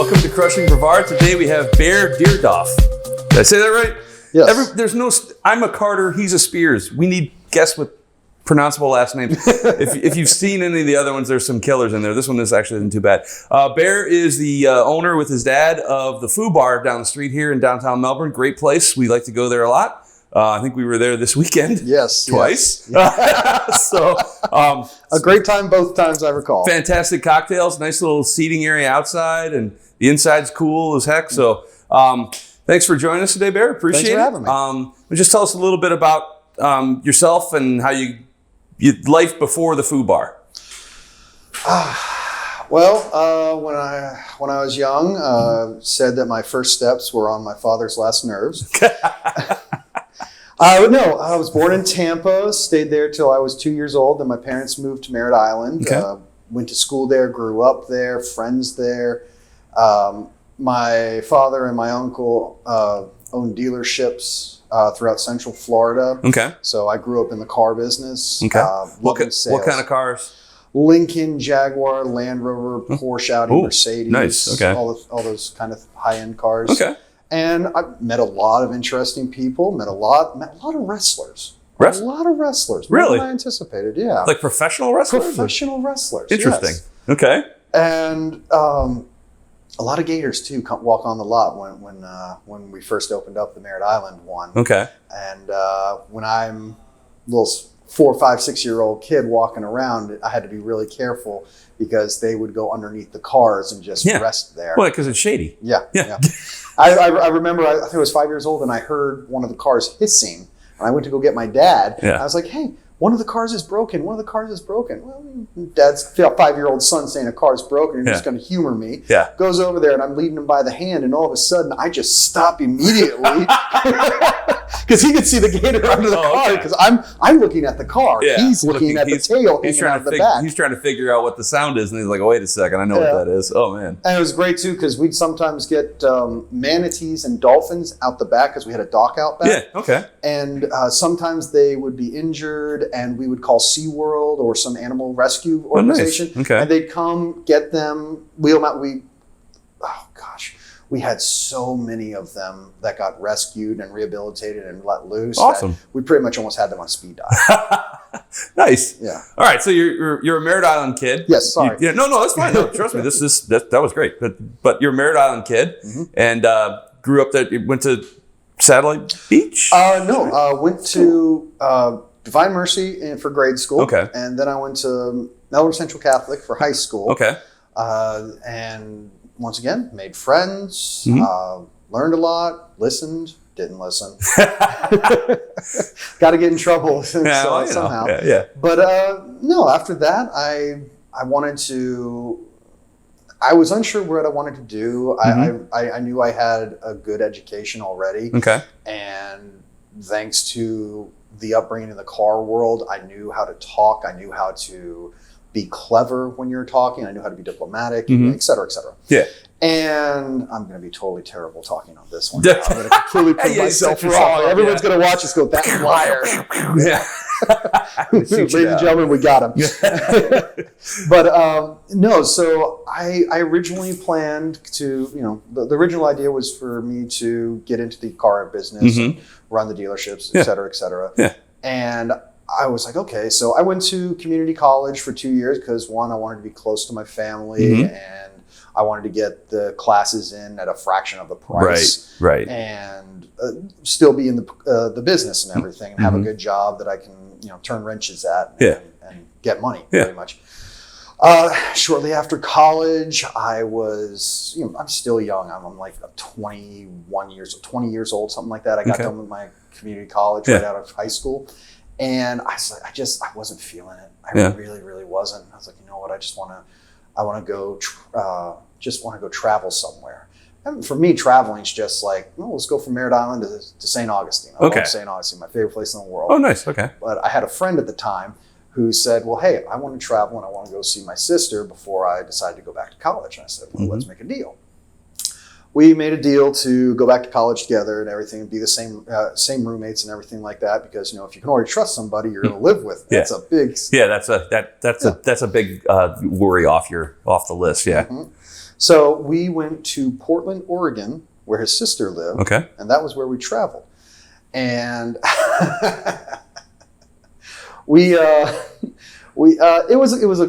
Welcome to Crushing Brevard. Today we have Bear Deardoff. Did I say that right? Yes. I'm a Carter, he's a Spears. We need guests with pronounceable last names. if you've seen any of the other ones, there's some killers in there. This one isn't too bad. Bear is the owner with his dad of the Foo Bar down the street here in downtown Melbourne. Great place. We like to go there a lot. I think we were there this weekend. Yes. Twice. Yes. So a great time both times I recall. Fantastic cocktails, nice little seating area outside, and the inside's cool as heck. So thanks for joining us today, Bear. Appreciate it. Thanks for having me. Just tell us a little bit about yourself and how you life before the Foo Bar. When I was young, said that my first steps were on my father's last nerves. I was born in Tampa, stayed there till I was 2 years old. Then my parents moved to Merritt Island. Okay. Went to school there, grew up there, friends there. My father and my uncle owned dealerships throughout Central Florida. Okay. So I grew up in the car business. Okay. What sales. kind of cars? Lincoln, Jaguar, Land Rover, Porsche, Audi, Mercedes. Nice. Okay. All those kind of high-end cars. Okay. And I met a lot of interesting people. Met a lot of wrestlers. A lot of wrestlers. Really? More than I anticipated. Yeah. Like professional wrestlers? Professional wrestlers. Interesting. Yes. Okay. And a lot of Gators too walk on the lot when we first opened up the Merritt Island one. Okay. And when I'm a little 4, 5, 6 year old kid walking around, I had to be really careful because they would go underneath the cars and just rest there. Well, because it's shady. Yeah. I remember, I think I was 5 years old and I heard one of the cars hissing. And I went to go get my dad. Yeah. I was like, hey, one of the cars is broken. One of the cars is broken. Well, Dad's 5-year-old son saying a car's broken. He's just going to humor me. Yeah. Goes over there and I'm leading him by the hand. And all of a sudden, I just stop immediately. Because he could see the gator under the car. Because I'm looking at the car. Yeah. He's looking at the tail hanging out of the back. He's trying to figure out what the sound is. And he's like, oh, wait a second. I know what that is. Oh, man. And it was great, too, because we'd sometimes get manatees and dolphins out the back because we had a dock out back. Yeah, okay. And sometimes they would be injured and we would call SeaWorld or some animal rescue organization. Oh, nice. Okay. And they'd come, get them, wheel them out. We had so many of them that got rescued and rehabilitated and let loose. Awesome. We pretty much almost had them on speed dial. Nice. Yeah. All right. So you're a Merritt Island kid. Yes. Sorry. No, that's fine. No, trust me. That was great. But you're a Merritt Island kid and grew up there. Went to Satellite Beach. Went to Divine Mercy for grade school. Okay. And then I went to Melbourne Central Catholic for high school. Okay. And once again, made friends, learned a lot, listened, didn't listen. Got to get in trouble somehow. Yeah. But no, after that, I was unsure what I wanted to do. I knew I had a good education already. Okay. And thanks to the upbringing in the car world, I knew how to talk. I knew how to be clever when you're talking. I knew how to be diplomatic, et cetera, et cetera. Yeah. And I'm going to be totally terrible talking on this one. I'm going to completely prove myself wrong. Yourself, Everyone's going to watch this go, that liar. Yeah. Ladies and gentlemen, we got him. But no, so I originally planned to, the original idea was for me to get into the car business, and run the dealerships, et cetera, et cetera. Yeah. And I was like, okay, so I went to community college for 2 years because one, I wanted to be close to my family and I wanted to get the classes in at a fraction of the price. Right. And still be in the business and everything and have a good job that I can, turn wrenches at and get money pretty much. Shortly after college, I was, I'm still young. I'm like 20 years old, something like that. I got done with my community college right out of high school. And I wasn't feeling it. I really, really wasn't. I was like, you know what? I want to go travel somewhere. And for me, traveling is just like, let's go from Merritt Island to St. Augustine. I love St. Augustine, my favorite place in the world. Oh, nice. Okay. But I had a friend at the time who said, well, hey, I want to travel and I want to go see my sister before I decide to go back to college. And I said, well, let's make a deal. We made a deal to go back to college together and everything, and be the same roommates and everything like that. Because if you can already trust somebody, you're going to live with. That's a big. Yeah, that's a big worry off the list. Yeah. So we went to Portland, Oregon, where his sister lived. Okay. And that was where we traveled. And it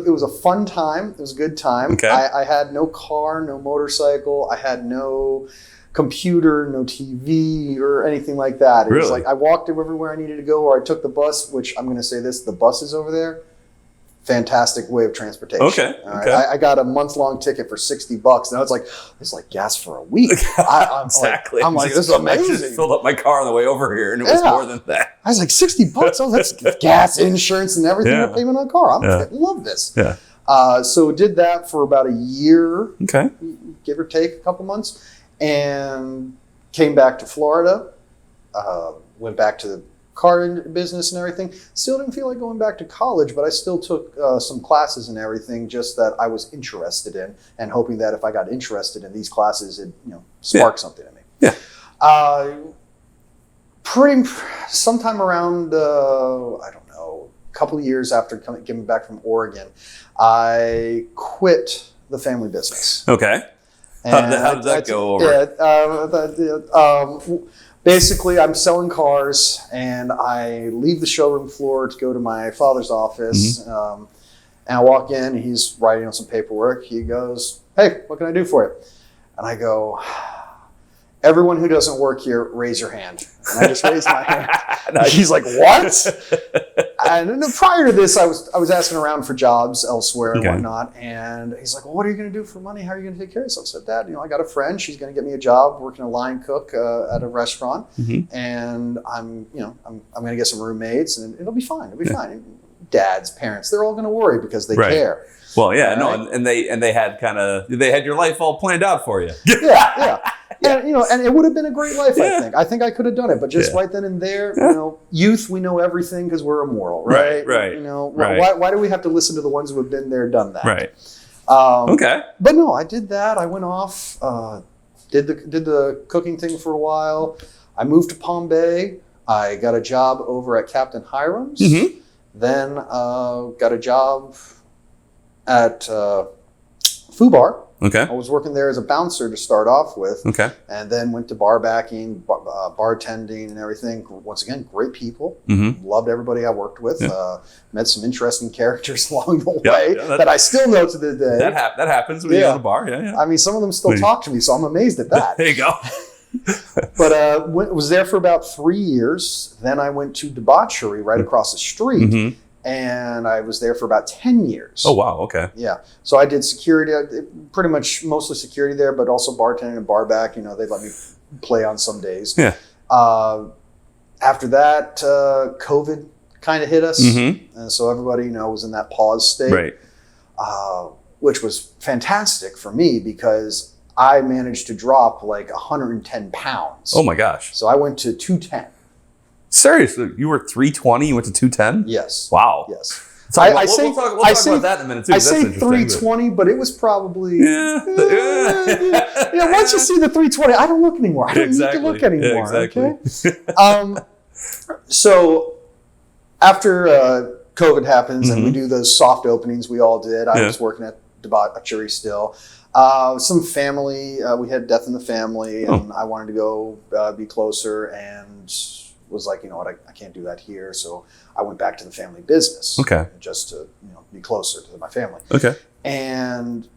was a fun time. It was a good time. Okay. I had no car, no motorcycle. I had no computer, no TV or anything like that. It was Really? like I walked everywhere I needed to go, or I took the bus, which I'm going to say this, the bus is over there. Fantastic way of transportation. Okay. All right? Okay. I got a month-long ticket for $60. Now it's like, it's like gas for a week. I'm Exactly. I'm like, this is I amazing. just filled up my car on the way over here, and it was more than that. I was like, $60? Oh, that's gas, insurance, and everything. Yeah. Payment on a car. I love this. Yeah. So did that for about a year, Okay. give or take a couple months, and came back to Florida. Went back to the car business and everything. Still didn't feel like going back to college, but I still took some classes and everything, just that I was interested in, and hoping that if I got interested in these classes, it spark something in me. Yeah. Sometime around I don't know, a couple of years after getting back from Oregon, I quit the family business. Okay. How did that go over? Basically, I'm selling cars, and I leave the showroom floor to go to my father's office. And I walk in, and he's writing on some paperwork. He goes, "Hey, what can I do for you?" And I go, "Everyone who doesn't work here, raise your hand." And I just raised my hand. Nice. He's like, "What?" And then prior to this, I was asking around for jobs elsewhere and whatnot. And he's like, "Well, what are you going to do for money? How are you going to take care of yourself?" I said, "Dad, I got a friend. She's going to get me a job working a line cook at a restaurant, and I'm going to get some roommates, and it'll be fine. It'll be fine." Dads, parents, they're all going to worry because they care. Well, yeah, right? and they had your life all planned out for you. Yeah. And it would have been a great life, I think. I think I could have done it, but just right then and there, youth, we know everything because we're immoral, right? Right. Why do we have to listen to the ones who have been there, done that? Right. Okay. But no, I did that. I went off, did the cooking thing for a while. I moved to Palm Bay. I got a job over at Captain Hiram's. Then got a job at Foo Bar. Okay. I was working there as a bouncer to start off with. Okay. And then went to bar backing, bartending and everything. Once again, great people. Loved everybody I worked with. Met some interesting characters along the way that I still know to this day. That happens when you go to a bar. Yeah. I mean, some of them still talk to me, so I'm amazed at that. There you go. But was there for about 3 years. Then I went to Debauchery right across the street. And I was there for about 10 years. Oh, wow. Okay. Yeah. So I did security, pretty much mostly security there, but also bartending and bar back. They let me play on some days. Yeah. After that, COVID kind of hit us. And so everybody, was in that pause state. Right. Which was fantastic for me because I managed to drop like 110 pounds. Oh, my gosh. So I went to 210. Seriously, you were 320, you went to 210? Yes. Wow. Yes. We'll talk about that in a minute too. I say 320, but it was probably once you see the 320, I don't look anymore. I don't need to look anymore. Yeah, exactly. Okay. So after COVID happens and we do those soft openings, we all did. I was working at Debauchery still. Some family, we had death in the family, and I wanted to go be closer, and was like, I can't do that here. So I went back to the family business. Okay. Just to, be closer to my family. Okay. And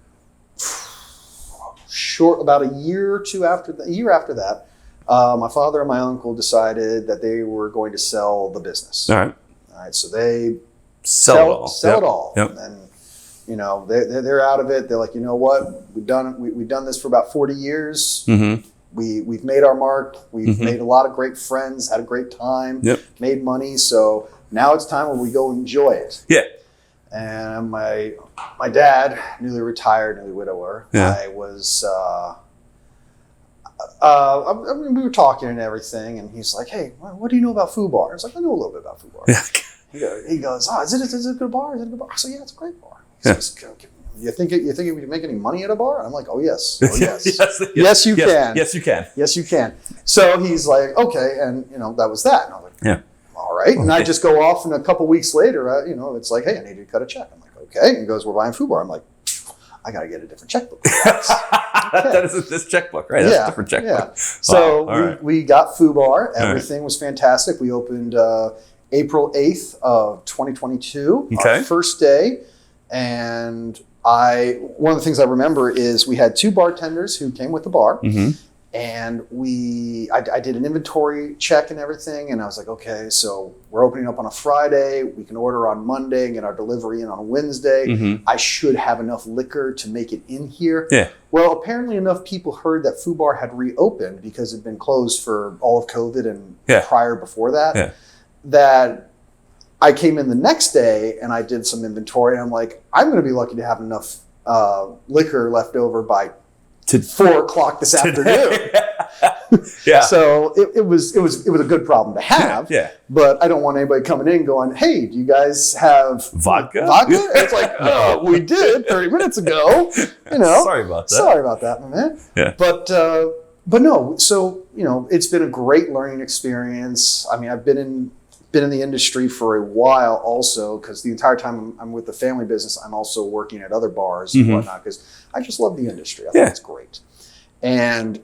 about a year or two after that, my father and my uncle decided that they were going to sell the business. All right. So they sell it all. Yep. And they're out of it. They're like, what? We've done this for about 40 years. We've made our mark. We've made a lot of great friends, had a great time, made money. So now it's time when we go enjoy it. Yeah. And my dad, newly retired, newly widower, I was, we were talking and everything, and he's like, "Hey, what do you know about Foo Bar?" I was like, "I know a little bit about Foo Bar." Yeah. He goes, "Oh, is it a good bar? Is it a good bar?" I said, "Yeah, it's a great bar." He says, You think we can make any money at a bar? I'm like, "Oh yes, yes, yes, you can, yes, you can, yes, you can." So he's like, "Okay," and that was that. And I was like, all right. And I just go off, and a couple weeks later, it's like, "Hey, I need you to cut a check." I'm like, "Okay." And he goes, "We're buying Foo Bar." I'm like, I got to get a different checkbook. That isn't this checkbook, right? That's a different checkbook. Yeah. So we got Foo Bar. Everything was fantastic. We opened April 8th of 2022, our first day. And one of the things I remember is we had 2 bartenders who came with the bar. And I did an inventory check and everything. And I was like, okay, so we're opening up on a Friday. We can order on Monday and get our delivery in on Wednesday. I should have enough liquor to make it in here. Yeah. Well, apparently enough people heard that Foo Bar had reopened because it had been closed for all of COVID and prior before that, that I came in the next day and I did some inventory. And I'm like, I'm going to be lucky to have enough liquor left over by 4 o'clock this afternoon. So it was a good problem to have. But I don't want anybody coming in going, hey, do you guys have vodka? And it's like, oh, we did 30 minutes ago. Sorry about that, my man. But no, so it's been a great learning experience. I mean, I've been in the industry for a while also, because the entire time I'm with the family business, I'm also working at other bars and whatnot, because I just love the industry. I think it's great. And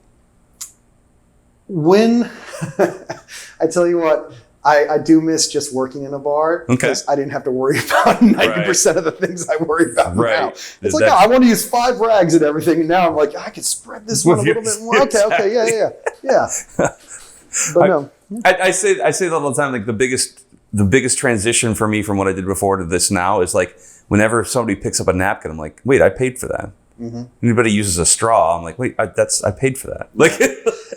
when I tell you what, I do miss just working in a bar, because I didn't have to worry about 90% of the things I worry about now. It's like, I want to use 5 rags and everything, and now I'm like, I could spread this one a little bit more. Okay, yeah. But no. I say that all the time. Like the biggest transition for me from what I did before to this now is like whenever somebody picks up a napkin, I'm like, wait, I paid for that. Anybody uses a straw, I'm like, wait, I paid for that. Like,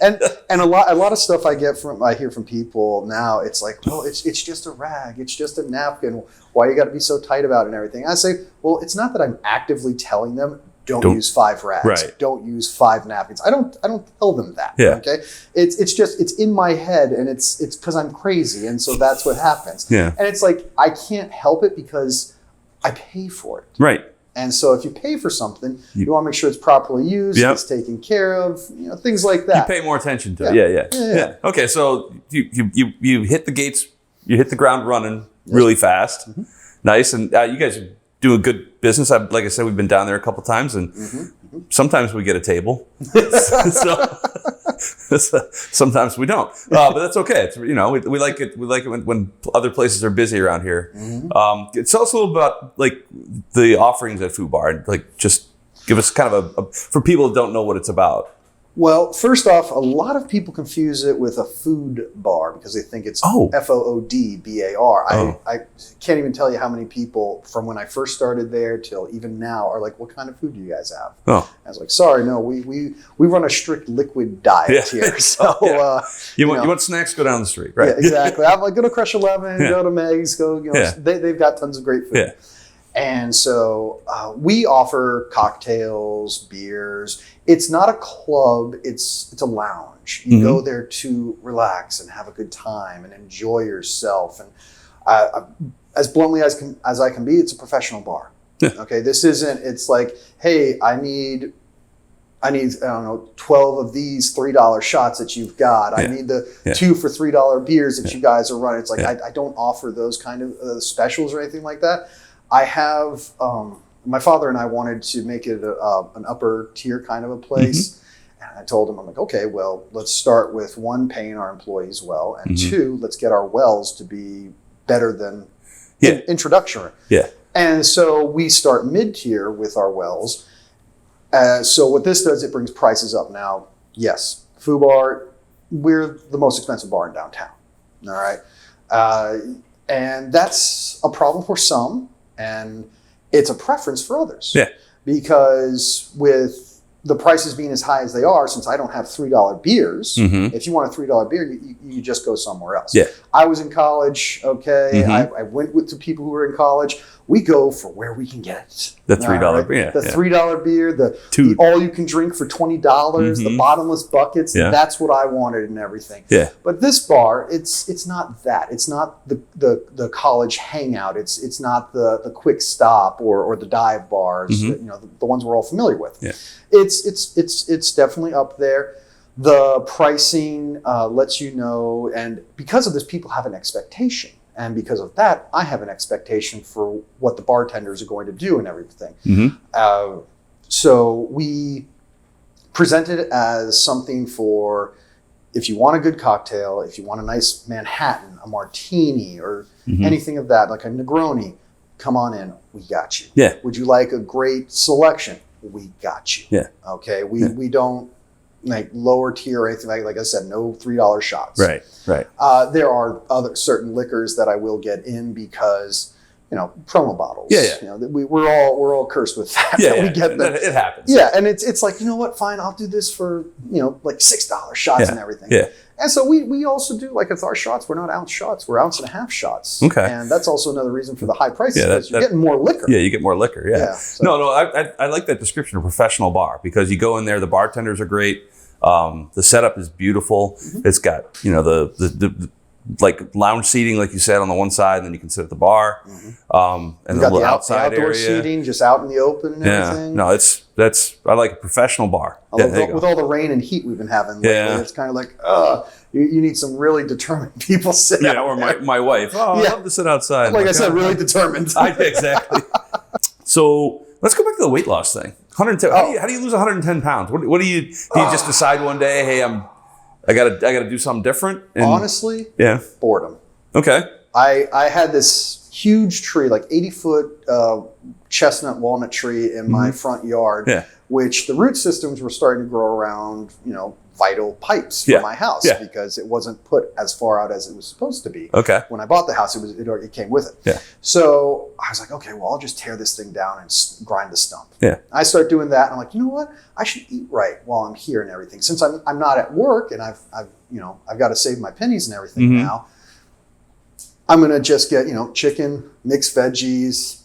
and a lot of stuff I hear from people now. It's like, well, it's just a rag, it's just a napkin. Why you got to be so tight about it and everything? I say, well, it's not that I'm actively telling them don't use 5 rags. Don't use 5 napkins. I don't tell them that. Okay. It's in my head, and it's because I'm crazy, and so that's what happens. And it's like I can't help it because I pay for it. Right. And so if you pay for something, you want to make sure it's properly used, it's taken care of, things like that. You pay more attention to it. Yeah. Okay, so you hit the gates, you hit the ground running really fast. Nice, and you guys do a good business. Like I said, we've been down there a couple times, and sometimes we get a table. Sometimes we don't, but that's okay. It's, we like it. We like it when other places are busy around here. Tell us a little about like the offerings at Foo Bar, and like just give us kind of for people who don't know what it's about. Well, first off, a lot of people confuse it with a food bar because they think it's FOODBAR. I can't even tell you how many people from when I first started there till even now are like, what kind of food do you guys have? I was like, sorry, no, we run a strict liquid diet here. So you want snacks, go down the street, right? Yeah, exactly. I'm like, go to Crush 11, go to Meg's, they've got tons of great food. And so we offer cocktails, beers. It's not a club, it's a lounge. You go there to relax and have a good time and enjoy yourself. And as bluntly as I can be, it's a professional bar. Okay, this isn't, it's like, hey, I need, I don't know, 12 of these $3 shots that you've got. I need the 2 for $3 beers that you guys are running. It's like, I don't offer those kind of specials or anything like that. I have, my father and I wanted to make it an upper tier kind of a place. And I told him, I'm like, okay, well, let's start with 1, paying our employees well, and 2, let's get our wells to be better than introductory. And so we start mid-tier with our wells. So what this does, it brings prices up. Now, yes, Foo Bar, we're the most expensive bar in downtown. All right. And that's a problem for some. And it's a preference for others. Because with the prices being as high as they are, since I don't have $3 beers, if you want a $3 beer, you just go somewhere else. I was in college, I went to people who were in college. We go for where we can get it. The $3 beer. The $3 beer, the all you can drink for $20, the bottomless buckets. That's what I wanted and everything. But this bar, it's not that. It's not the college hangout. It's not the quick stop or the dive bars. The ones we're all familiar with. It's definitely up there. The pricing lets you know, and because of this, people have an expectation. And because of that, I have an expectation for what the bartenders are going to do and everything. So we present it as something for if you want a good cocktail, if you want a nice Manhattan, a martini, or anything of that, like a Negroni, come on in. We got you. Yeah. Would you like a great selection? We got you. Yeah. Okay. We don't like lower tier or anything like I said, no $3 shots. Right. There are other certain liquors that I will get in because, promo bottles. Yeah. We're all cursed with that. Yeah. We get that. It happens. Yeah. And it's like, you know what? Fine. I'll do this for, like $6 shots and everything. Yeah. And so we also do, like, it's our shots. We're not ounce shots. We're ounce and a half shots. Okay. And that's also another reason for the high prices because you're that, getting more liquor. Yeah, you get more liquor. Yeah. So. No, I like that description of professional bar because you go in there, the bartenders are great. The setup is beautiful. It's got, the like lounge seating, like you said, on the one side, and then you can sit at the bar. And the little outside outdoor area. seating, just out in the open and everything. No, I like a professional bar. With all the rain and heat we've been having lately, it's kind of like, you need some really determined people sitting out or there. my wife. Oh, I love to sit outside. Like I said, really determined. Exactly. So let's go back to the weight loss thing. 110. How do you lose 110 pounds? What do you just decide one day? Hey, I gotta do something different. Honestly, boredom. Okay. I had this huge tree, like 80-foot chestnut walnut tree in my front yard, which the root systems were starting to grow around, vital pipes for my house because it wasn't put as far out as it was supposed to be. Okay. When I bought the house, it came with it. Yeah. So I was like, okay, well, I'll just tear this thing down and grind the stump. Yeah. I start doing that, and I'm like, you know what? I should eat right while I'm here and everything. Since I'm not at work and I've got to save my pennies and everything now. I'm gonna just get chicken, mixed veggies,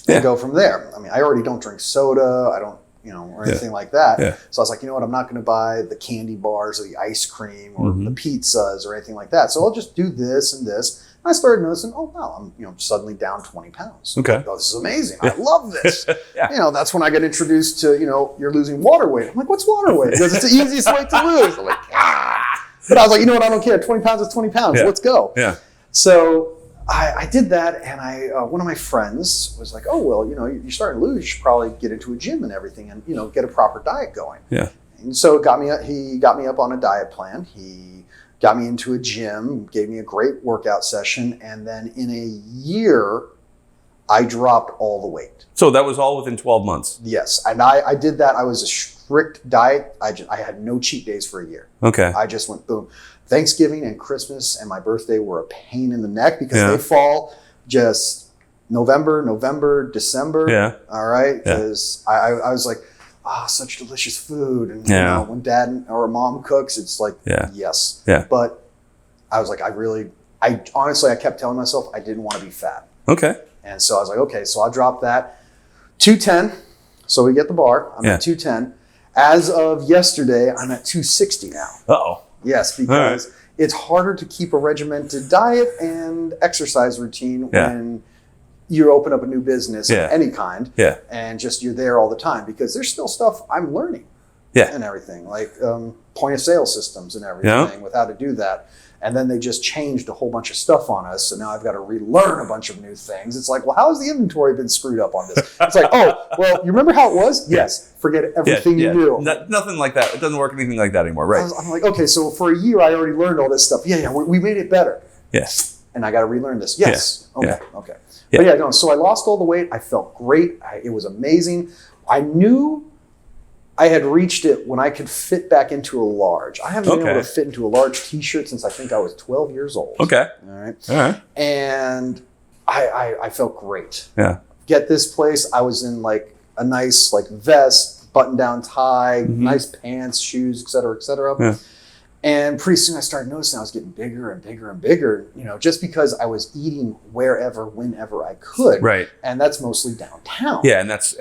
and go from there. I mean, I already don't drink soda. I don't. Or anything like that. Yeah. So I was like, you know what? I'm not going to buy the candy bars or the ice cream or the pizzas or anything like that. So I'll just do this and this. And I started noticing, oh wow, I'm suddenly down 20 pounds. Okay. Like, oh, this is amazing. I love this. That's when I get introduced to you're losing water weight. I'm like, what's water weight? Because it's the easiest weight to lose. I'm like, But I was like, you know what? I don't care. 20 pounds is 20 pounds. Let's go. Yeah. So I did that, and one of my friends was like, oh, well, you're starting to lose. You should probably get into a gym and everything and, get a proper diet going. Yeah. And so he got me up on a diet plan. He got me into a gym, gave me a great workout session, and then in a year, I dropped all the weight. So that was all within 12 months? Yes, and I did that. I was a strict diet. I had no cheat days for a year. Okay. I just went boom. Thanksgiving and Christmas and my birthday were a pain in the neck because they fall just November, December. Yeah. All right. Because I was like, such delicious food. And when dad or mom cooks, it's like, yes. Yeah. But I was like, I honestly kept telling myself I didn't want to be fat. Okay. And so I was like, okay, so I'll drop that. 210. So we get the bar. I'm at 210. As of yesterday, I'm at 260 now. Uh-oh. Yes, because it's harder to keep a regimented diet and exercise routine when you open up a new business of any kind and just you're there all the time because there's still stuff I'm learning and everything, like point of sale systems and everything with how to do that. And then they just changed a whole bunch of stuff on us. So now I've got to relearn a bunch of new things. It's like, well, how has the inventory been screwed up on this? It's like, oh, well, you remember how it was? Yes. Forget everything you knew. Nothing like that. It doesn't work anything like that anymore. Right. I'm like, okay, so for a year, I already learned all this stuff. We made it better. Yes. And I got to relearn this. Yes. Okay. But so I lost all the weight. I felt great. It was amazing. I knew I had reached it when I could fit back into a large. I haven't been able to fit into a large t-shirt since I think I was 12 years old. Okay. All right. And I felt great. Yeah. Get this place. I was in like a nice like vest, button-down tie, nice pants, shoes, et cetera, et cetera. Yeah. And pretty soon I started noticing I was getting bigger and bigger and bigger, just because I was eating wherever, whenever I could. Right. And that's mostly downtown. Yeah. And that's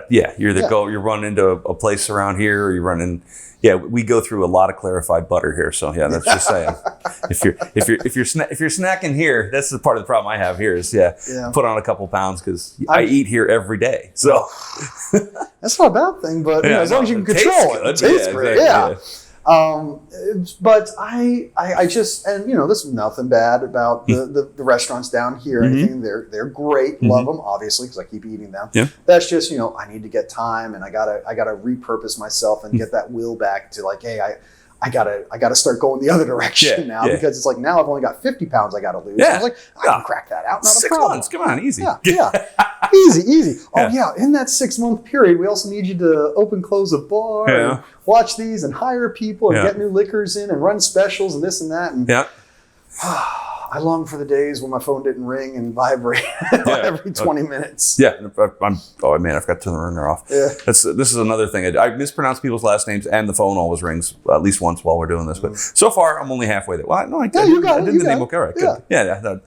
you're running into a place around here, or you're running. Yeah, we go through a lot of clarified butter here, so yeah, that's just saying. if you're snacking here, that's the part of the problem I have here is put on a couple pounds because I eat here every day. So that's not a bad thing, but as long as you can control it, it tastes great. Yeah. But I just, and this is nothing bad about the restaurants down here. Anything, they're great. Love them, obviously, because I keep eating them. Yeah. That's just, I need to get time, and I gotta repurpose myself and get that will back to like, hey, I gotta start going the other direction now, because it's like now I've only got 50 pounds I gotta lose. Yeah. I was like, I can crack that out. Not 6 a problem. months. Come on, easy. Yeah. Easy. Oh yeah. In that 6 month period, we also need you to open, close a bar, and watch these, and hire people, and get new liquors in, and run specials, and this and that. And I long for the days when my phone didn't ring and vibrate every 20 minutes. Yeah. Oh man, I forgot to turn the ringer off. Yeah. This is another thing. I mispronounce people's last names, and the phone always rings at least once while we're doing this. But so far, I'm only halfway there. Well, no, I did the name okay. All right, good. Yeah.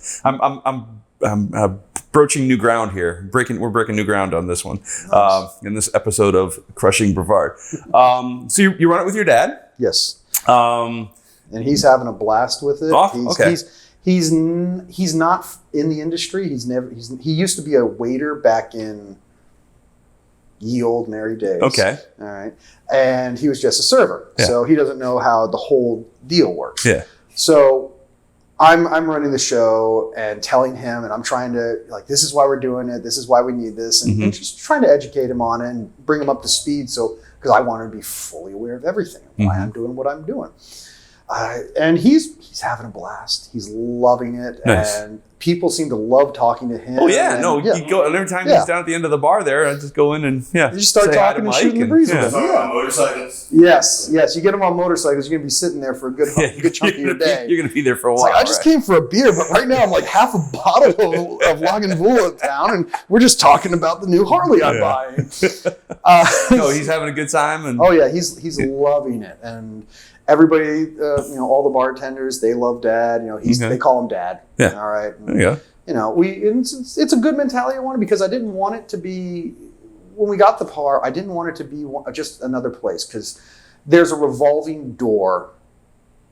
I'm broaching new ground here. We're breaking new ground on this one. Nice. In this episode of Crushing Brevard. So you run it with your dad? Yes. And he's having a blast with it. Oh, okay. He's not in the industry. He used to be a waiter back in ye old merry days. Okay. All right. And he was just a server. Yeah. So he doesn't know how the whole deal works. Yeah. So I'm running the show and telling him, and I'm trying to, like, this is why we're doing it. This is why we need this. And just trying to educate him on it and bring him up to speed. So, because I want him to be fully aware of everything, why I'm doing what I'm doing. And he's having a blast. He's loving it. Nice. And people seem to love talking to him. Oh yeah, you go, and every time he's down at the end of the bar there, I just go in and you just start talking and shooting the breeze with him. On motorcycles. Yes. You get him on motorcycles, you're gonna be sitting there for a good chunk of your day. You're gonna be there for a while. Like, I just came for a beer, but right now I'm like half a bottle of Lagavulin down, and we're just talking about the new Harley I'm buying. No, he's having a good time, and he's loving it, and everybody, all the bartenders, they love Dad. They call him Dad. Yeah. All right. And, there you go. It's a good mentality I wanted, because I didn't want it to be, when we got the bar, I didn't want it to be just another place, because there's a revolving door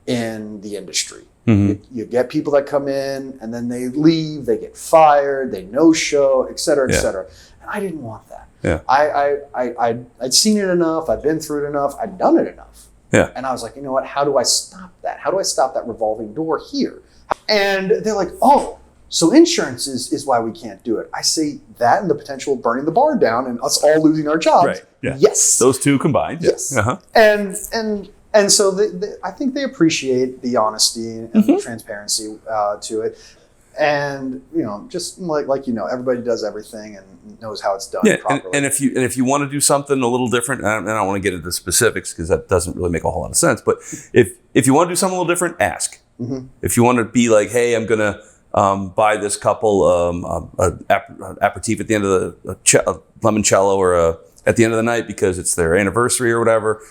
in the industry. You get people that come in and then they leave, they get fired, they no-show, et cetera, et cetera. And I didn't want that. Yeah. I'd seen it enough. I'd been through it enough. I'd done it enough. Yeah. And I was like, you know what? How do I stop that? How do I stop that revolving door here? And they're like, oh, so insurance is why we can't do it. I say that and the potential of burning the bar down and us all losing our jobs. Right. Yeah. Yes. Those two combined. Yes. Uh-huh. And so I think they appreciate the honesty and the transparency to it. And just like everybody does everything and knows how it's done properly. And if you want to do something a little different, and I don't want to get into specifics because that doesn't really make a whole lot of sense. But if you want to do something a little different, ask. If you want to be like, hey, I'm gonna buy this couple aperitif at the end of the limoncello or at the end of the night because it's their anniversary or whatever,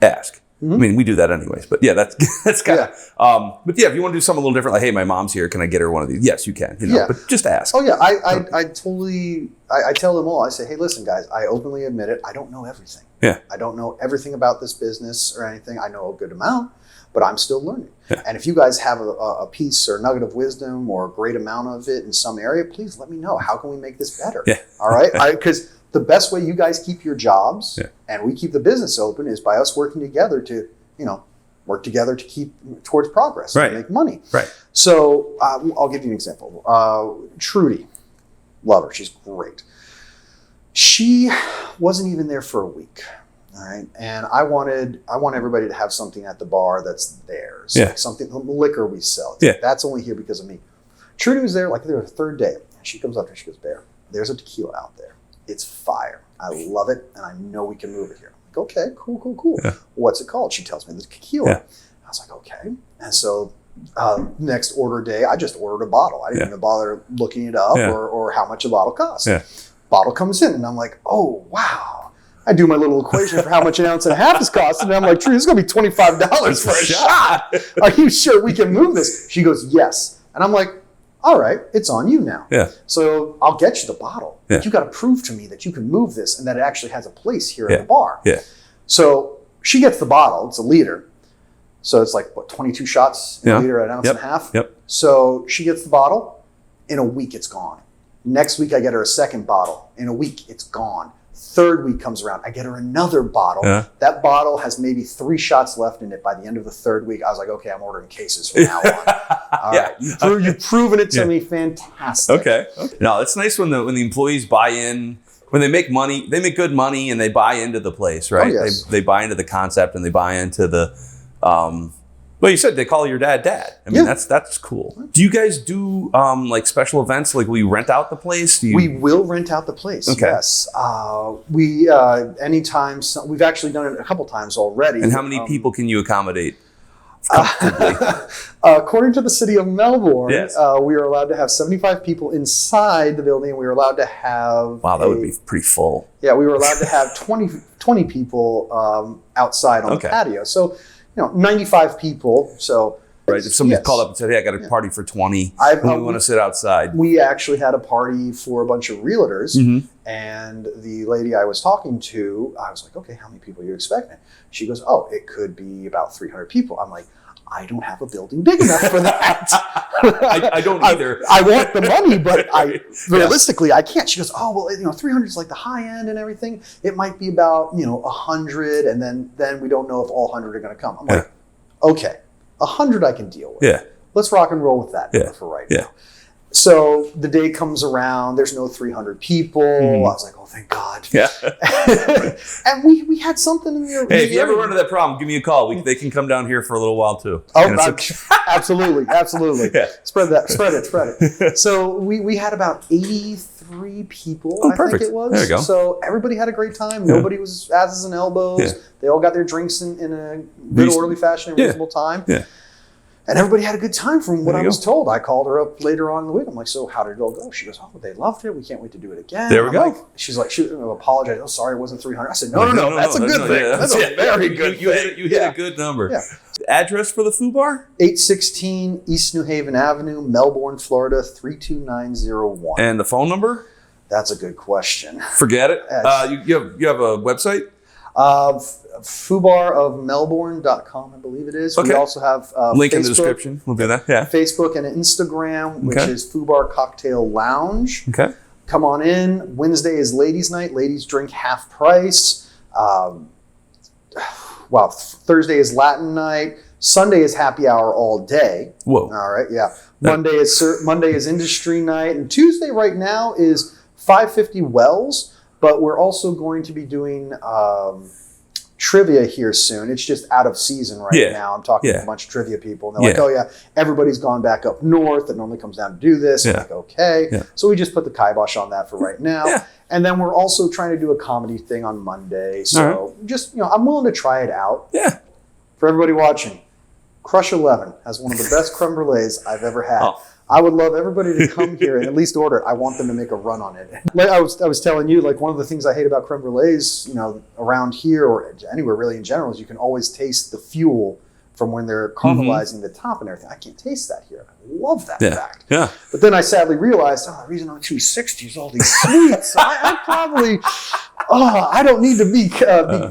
ask. I mean, we do that anyways, but that's kind of, but if you want to do something a little different, like, hey, my mom's here, can I get her one of these? Yes, you can, but just ask. Oh yeah. I tell them all, I say, hey, listen guys, I openly admit it. I don't know everything. Yeah. I don't know everything about this business or anything. I know a good amount, but I'm still learning. Yeah. And if you guys have a piece or nugget of wisdom or a great amount of it in some area, please let me know. How can we make this better? Yeah. All right. Because the best way you guys keep your jobs and we keep the business open is by us working together to, work together to keep towards progress and make money. Right. So I'll give you an example. Trudy, love her. She's great. She wasn't even there for a week. All right. And I want everybody to have something at the bar that's theirs. Yeah. Like something, the liquor we sell. That's only here because of me. Trudy was there like the third day. And she comes up and she goes, Bear, there's a tequila out there. It's fire. I love it, and I know we can move it here. I'm like, okay, cool. Yeah. What's it called? She tells me the tequila. Yeah. I was like, okay. And so next order day, I just ordered a bottle. I didn't even bother looking it up or how much a bottle costs. Yeah. Bottle comes in, and I'm like, oh, wow. I do my little equation for how much an ounce and a half is costing, and I'm like, True, this is going to be $25 for a shot. Are you sure we can move this? She goes, yes. And I'm like, all right, it's on you now. Yeah. So I'll get you the bottle. Yeah. But you got to prove to me that you can move this and that it actually has a place here at the bar. Yeah. So she gets the bottle. It's a liter. So it's like, 22 shots in a liter at an ounce and a half? Yep. So she gets the bottle. In a week, it's gone. Next week, I get her a second bottle. In a week, it's gone. Third week comes around, I get her another bottle. Yeah. That bottle has maybe 3 shots left in it. By the end of the third week, I was like, okay, I'm ordering cases from now on. All right, you've proven it to me. Fantastic. Okay. No, it's nice when the employees buy in. When they make money, they make good money, and they buy into the place, right? Oh, yes. They buy into the concept, and they buy into the. Well, you said they call your dad. I mean, that's cool. Do you guys do like special events? Like, will you rent out the place? We will rent out the place. Okay. Yes. Anytime. We've actually done it a couple times already. And how many people can you accommodate? According to the city of Melbourne, yes. We are allowed to have 75 people inside the building. We were allowed to have... Wow, that would be pretty full. Yeah, we were allowed to have 20 people outside on the patio. So, 95 people. So, right. If somebody called up and said, "Hey, I got a party for 20. We want to sit outside." We actually had a party for a bunch of realtors, and the lady I was talking to, I was like, "Okay, how many people are you expecting?" She goes, "Oh, it could be about 300 people." I'm like, I don't have a building big enough for that. I don't either. I want the money, but realistically, I can't. She goes, "Oh, well, 300 is like the high end and everything. It might be about 100, and then we don't know if all 100 are going to come." I'm like, okay, 100 I can deal with. Yeah, let's rock and roll with that for right now. So the day comes around. There's no 300 people. I was like, "Oh, thank God!" Yeah. And we had something in there. Hey, if you ever run into that problem, give me a call. They can come down here for a little while too. Oh, absolutely. Yeah. Spread it. So we had about 83 people. Oh, I perfect. think it was. There you go. So everybody had a great time. Nobody was asses and elbows. Yeah. They all got their drinks in a good orderly fashion, in reasonable time. Yeah. And everybody had a good time from what I was told. I called her up later on in the week. I'm like, "So how did it all go?" She goes, "Oh, they loved it. We can't wait to do it again." There we go. She's like, she apologized. "Oh, sorry, it wasn't 300. I said, no. That's a good thing. That's a very good thing. You hit a good number. Yeah. Address for the Foo Bar? 816 East New Haven Avenue, Melbourne, Florida, 32901. And the phone number? That's a good question. Forget it. You have a website? FooBarofMelbourne.com, I believe it is. Okay. We also have link Facebook, in the description. We'll do that. Yeah. Facebook and Instagram, which is Foo Bar Cocktail Lounge. Okay. Come on in. Wednesday is ladies' night. Ladies drink half price. Thursday is Latin night. Sunday is happy hour all day. Whoa. All right. Yeah. Monday is industry night, and Tuesday right now is 550 Wells. But we're also going to be doing trivia here soon. It's just out of season now. I'm talking to a bunch of trivia people, and they're like, "Oh yeah, everybody's gone back up north. It normally comes down to do this." I'm like, okay. Yeah. So we just put the kibosh on that for right now. Yeah. And then we're also trying to do a comedy thing on Monday. So just, I'm willing to try it out. Yeah. For everybody watching, Crush 11 has one of the best creme brulees I've ever had. Oh. I would love everybody to come here and at least order it. I want them to make a run on it. Like I was telling you, like one of the things I hate about creme brulees, around here or anywhere really in general, is you can always taste the fuel from when they're caramelizing the top and everything. I can't taste that here. I love that fact. Yeah. But then I sadly realized, the reason I'm 260 is all these sweets. I probably, I don't need to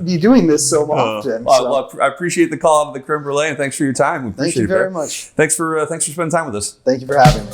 be doing this so often. Well, I appreciate the call out of the creme brulee, and thanks for your time. We appreciate Thank you very much. Thanks for spending time with us. Thank you for having me.